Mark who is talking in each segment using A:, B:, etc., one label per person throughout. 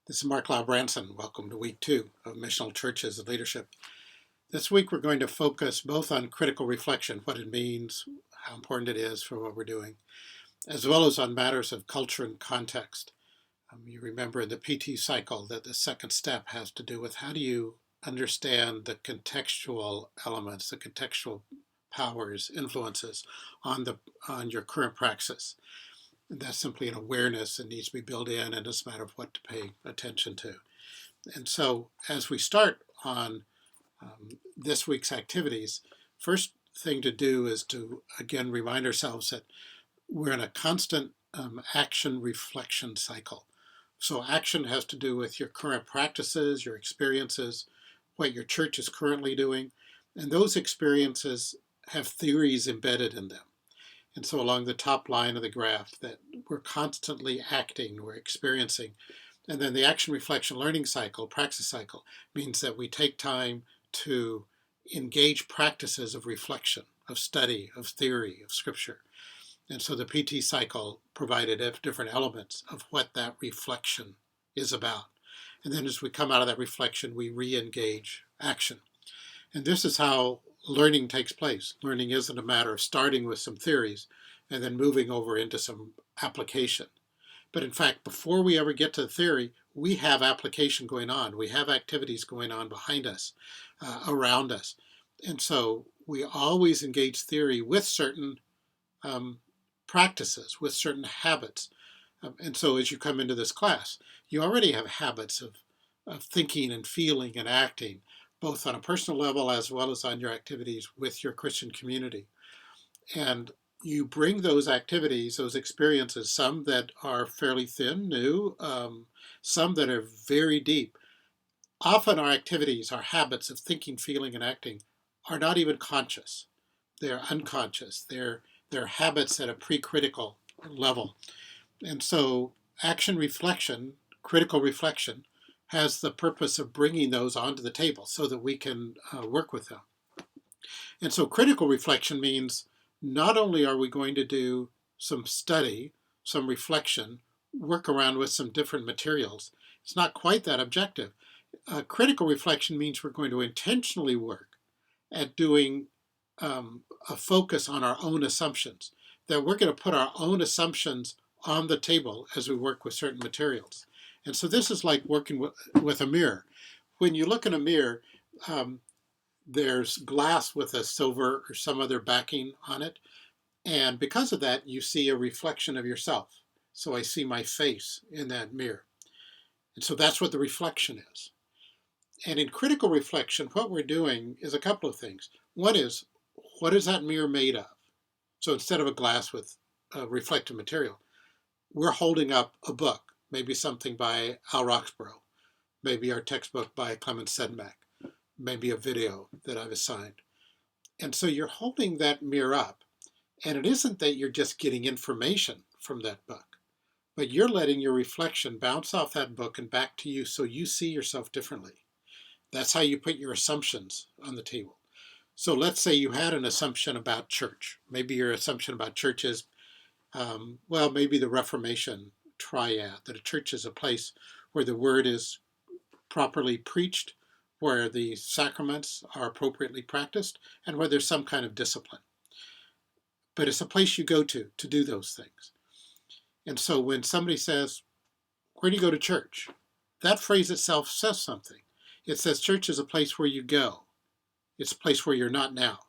A: This is Lau Branson. Welcome to week 2 of Missional Churches and Leadership. This week we're going to focus both on critical reflection, what it means, how important it is for what we're doing, as well as on matters of culture and context. You remember in the PT cycle that the second step has to do with how do you understand the contextual elements, the contextual powers, influences on your current praxis. And that's simply an awareness that needs to be built in, and it's a matter of what to pay attention to. And so as we start on this week's activities, first thing to do is to, again, remind ourselves that we're in a constant action reflection cycle. So action has to do with your current practices, your experiences, what your church is currently doing, and those experiences have theories embedded in them. And so along the top line of the graph, that we're constantly acting, we're experiencing. And then the action, reflection, learning cycle, praxis cycle, means that we take time to engage practices of reflection, of study, of theory, of scripture. And so the PT cycle provided different elements of what that reflection is about. And then as we come out of that reflection, we re-engage action. And this is how learning takes place. Learning isn't a matter of starting with some theories and then moving over into some application. But in fact, before we ever get to the theory, we have application going on. We have activities going on behind us, around us. And so we always engage theory with certain practices, with certain habits. And so as you come into this class, you already have habits of thinking and feeling and acting, both on a personal level as well as on your activities with your Christian community. And you bring those activities, those experiences, some that are fairly thin, new, some that are very deep. Often our activities, our habits of thinking, feeling, and acting are not even conscious. They're unconscious. They're habits at a pre-critical level. And so action reflection, critical reflection, has the purpose of bringing those onto the table so that we can work with them. And so critical reflection means not only are we going to do some study, some reflection, work around with some different materials. It's not quite that objective. Critical reflection means we're going to intentionally work at doing a focus on our own assumptions, that we're going to put our own assumptions on the table as we work with certain materials. And so this is like working with a mirror. When you look in a mirror, there's glass with a silver or some other backing on it. And because of that, you see a reflection of yourself. So I see my face in that mirror. And so that's what the reflection is. And in critical reflection, what we're doing is a couple of things. One is, what is that mirror made of? So instead of a glass with reflective material, we're holding up a book, maybe something by Al Roxborough, maybe our textbook by Clement Sedmak, maybe a video that I've assigned. And so you're holding that mirror up, and it isn't that you're just getting information from that book, but you're letting your reflection bounce off that book and back to you so you see yourself differently. That's how you put your assumptions on the table. So let's say you had an assumption about church. Maybe your assumption about church is, maybe the Reformation triad, that a church is a place where the word is properly preached, where the sacraments are appropriately practiced, and where there's some kind of discipline. But it's a place you go to do those things. And so when somebody says, where do you go to church? That phrase itself says something. It says church is a place where you go. It's a place where you're not now.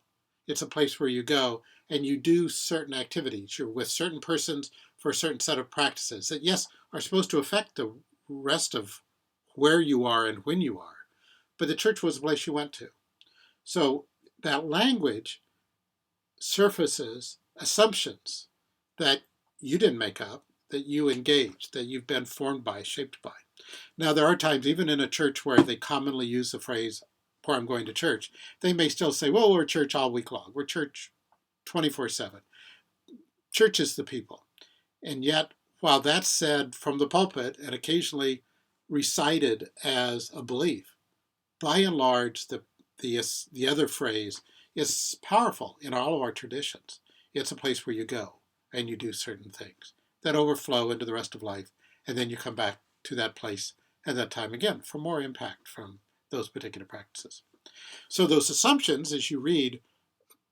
A: It's a place where you go and you do certain activities. You're with certain persons for a certain set of practices that, yes, are supposed to affect the rest of where you are and when you are. But the church was a place you went to. So that language surfaces assumptions that you didn't make up, that you engaged, that you've been formed by, shaped by. Now, there are times, even in a church where they commonly use the phrase, where I'm going to church, they may still say, well, we're church all week long. We're church 24/7. Church is the people. And yet, while that's said from the pulpit and occasionally recited as a belief, by and large, the other phrase is powerful in all of our traditions. It's a place where you go and you do certain things that overflow into the rest of life, and then you come back to that place and then time again for more impact from those particular practices. So those assumptions, as you read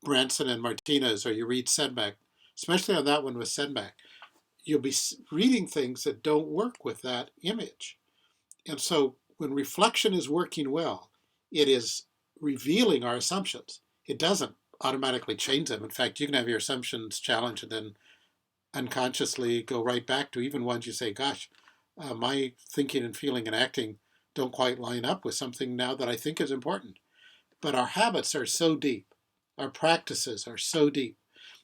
A: Branson and Martinez, or you read Sedmak, especially on that one with Sedmak, you'll be reading things that don't work with that image. And so when reflection is working well, it is revealing our assumptions. It doesn't automatically change them. In fact, you can have your assumptions challenged and then unconsciously go right back to even ones you say, gosh, my thinking and feeling and acting don't quite line up with something now that I think is important. But our habits are so deep, our practices are so deep,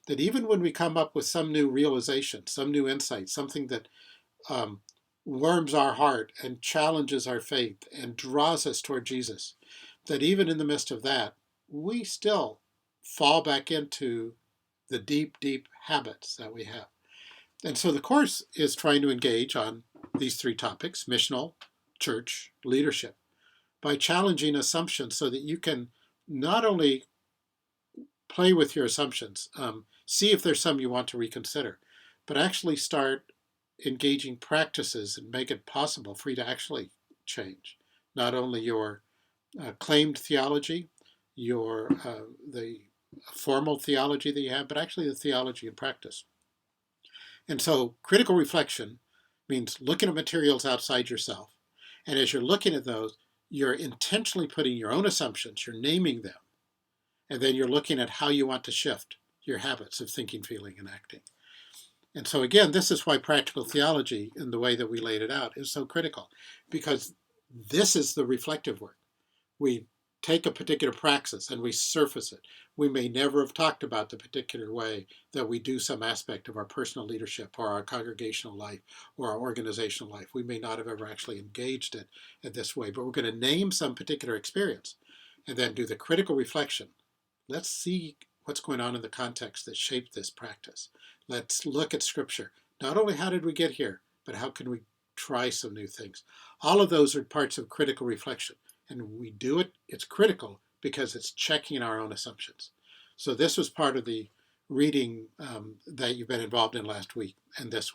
A: that even when we come up with some new realization, some new insight, something that warms our heart and challenges our faith and draws us toward Jesus, that even in the midst of that, we still fall back into the deep, deep habits that we have. And so the course is trying to engage on these three topics: missional, church, leadership, by challenging assumptions so that you can not only play with your assumptions, see if there's some you want to reconsider, but actually start engaging practices and make it possible for you to actually change not only your claimed theology, the formal theology that you have, but actually the theology in practice. And so critical reflection means looking at materials outside yourself. And as you're looking at those, you're intentionally putting your own assumptions, you're naming them, and then you're looking at how you want to shift your habits of thinking, feeling, and acting. And so again, this is why practical theology, in the way that we laid it out, is so critical, because this is the reflective work. We take a particular praxis and we surface it. We may never have talked about the particular way that we do some aspect of our personal leadership or our congregational life or our organizational life. We may not have ever actually engaged it in this way, but we're going to name some particular experience and then do the critical reflection. Let's see what's going on in the context that shaped this practice. Let's look at Scripture. Not only how did we get here, but how can we try some new things? All of those are parts of critical reflection. And we do it, it's critical because it's checking our own assumptions. So this was part of the reading that you've been involved in last week and this